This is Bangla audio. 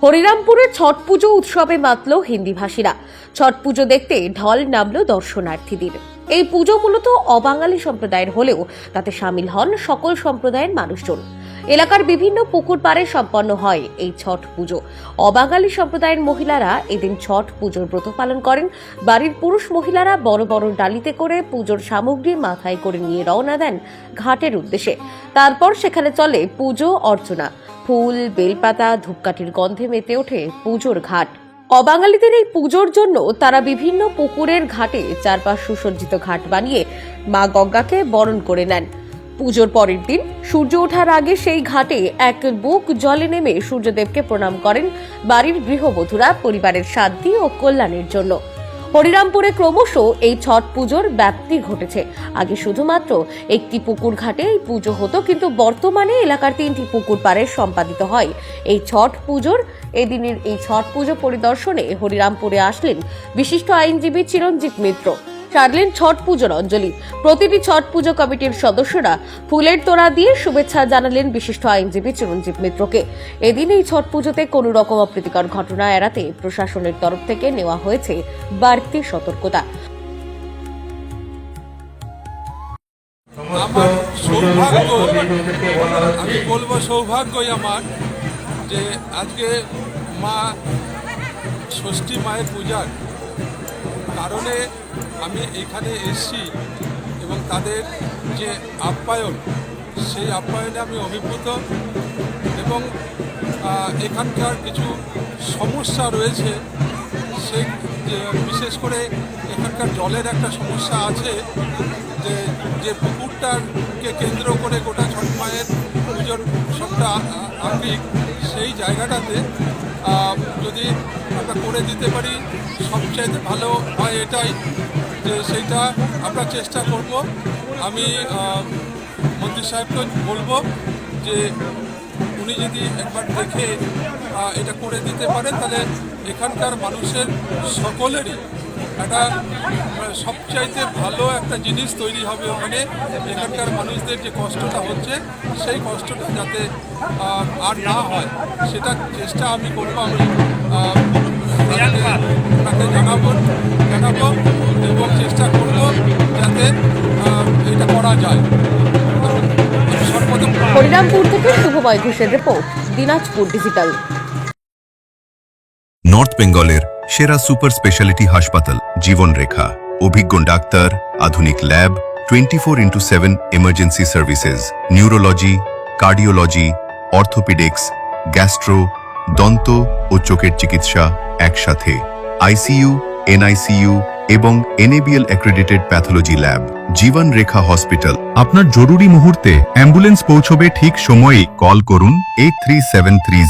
হরিরামপুরে ছট পুজো উৎসবে মাতল হিন্দিভাষীরা। ছট পুজো দেখতে ঢল নামল দর্শনার্থীদের। এই পুজো মূলত অবাঙালি সম্প্রদায়ের হলেও তাতে সামিল হন সকল সম্প্রদায়ের মানুষজন। এলাকার বিভিন্ন পুকুর পাড়ে সম্পন্ন হয় এই ছট পুজো। অবাঙালি সম্প্রদায়ের মহিলারা এদিন ছট পুজোর ব্রত পালন করেন। বাড়ির পুরুষ মহিলারা বড় বড় ডালিতে করে পুজোর সামগ্রী মাথায় করে নিয়ে রওনা দেন ঘাটের উদ্দেশ্যে। তারপর সেখানে চলে পুজো অর্চনা। ফুল, বেলপাতা, ধূপকাঠির গন্ধে মেতে ওঠে পুজোর ঘাট। অবাঙালিদের এই পুজোর জন্য তারা বিভিন্ন পুকুরের ঘাটে চারপাশ সুসজ্জিত ঘাট বানিয়ে মা গঙ্গাকে বরণ করে নেন। পুজোর পরের দিন সূর্য ওঠার আগে সেই ঘাটে এক বুক জলে নেমে সূর্যদেবকে প্রণাম করেন বাড়ির গৃহবধূরা পরিবারের শান্তি ও কল্যাণের জন্য। হরিরামপুরে ক্রমশ এই ছট পুজোর ব্যাপ্তি ঘটেছে। আগে শুধুমাত্র একটি পুকুর ঘাটে এই পুজো হতো, কিন্তু বর্তমানে এলাকার 3টি পুকুর পাড়ে সম্পাদিত হয় এই ছট পুজোর। এদিনের এই ছট পুজো পরিদর্শনে হরিরামপুরে আসলেন বিশিষ্ট আইনজীবী চিরঞ্জিত মিত্র। সারলেন ছট পুজোর অঞ্জলি। প্রতিটি ছট পুজো কমিটির সদস্যরা ফুলের তোড়া দিয়ে শুভেচ্ছা জানালেন বিশিষ্ট আইনজীবী চিরঞ্জিত মিত্রকে। এদিন এই ছট পুজোতে কোনো রকম অপ্রীতিকর ঘটনা এড়াতে প্রশাসনের তরফ থেকে নেওয়া হয়েছে বাড়তি সতর্কতা। আমার সৌভাগ্য, আমি বলবো সৌভাগ্যই আমার যে আজকে মা ষষ্ঠী মায়ের পূজার কারণে আমি এখানে এসেছি এবং তাদের যে আপ্যায়ন, সেই আপ্যায়নে আমি অভিভূত। এবং এখানকার কিছু সমস্যা রয়েছে, সেই বিশেষ করে এখানকার জলের একটা সমস্যা আছে, যে পুকুরটাকে কেন্দ্র করে গোটা ছট মায়ের পুজোর সবটা আঙ্গিক, সেই জায়গাটাতে যদি আমরা করে দিতে পারি সবচেয়ে ভালো হয়। এটাই যে সেইটা আমরা চেষ্টা করব। আমি মন্ত্রী সাহেবকে বলবো যে উনি যদি একবার দেখে এটা করে দিতে পারেন, তাহলে এখানকার মানুষের সকলেরই একটা সবচাইতে ভালো একটা জিনিস তৈরি হবে ওখানে। এখানকার মানুষদের যে কষ্টটা হচ্ছে, সেই কষ্টটা যাতে আর না হয়, সেটা চেষ্টা আমি করবো। আমি তাকে জানাবো এবং চেষ্টা করব যাতে এটা করা যায়। হরিরামপুর থেকে শুভময় ঘোষের রিপোর্ট, দিনাজপুর ডিজিটাল। নর্থ বেঙ্গলের সেরা সুপার স্পেশালিটি হাসপাতাল জীবন রেখা। অভিজ্ঞ ডাক্তার, আধুনিক lab, 24x7 emergency services, neurology, cardiology, orthopaedics, gastro, দন্ত ও চোখের চিকিৎসা একসাথে। আইসিইউ, এনআইসিইউ এবং এনএবিএল অ্যাক্রেডিটেড প্যাথোলজি ল্যাব। জীবন রেখা হসপিটাল। আপনার জরুরি মুহূর্তে অ্যাম্বুলেন্স পৌঁছবে ঠিক সময়েই। কল করুন 83730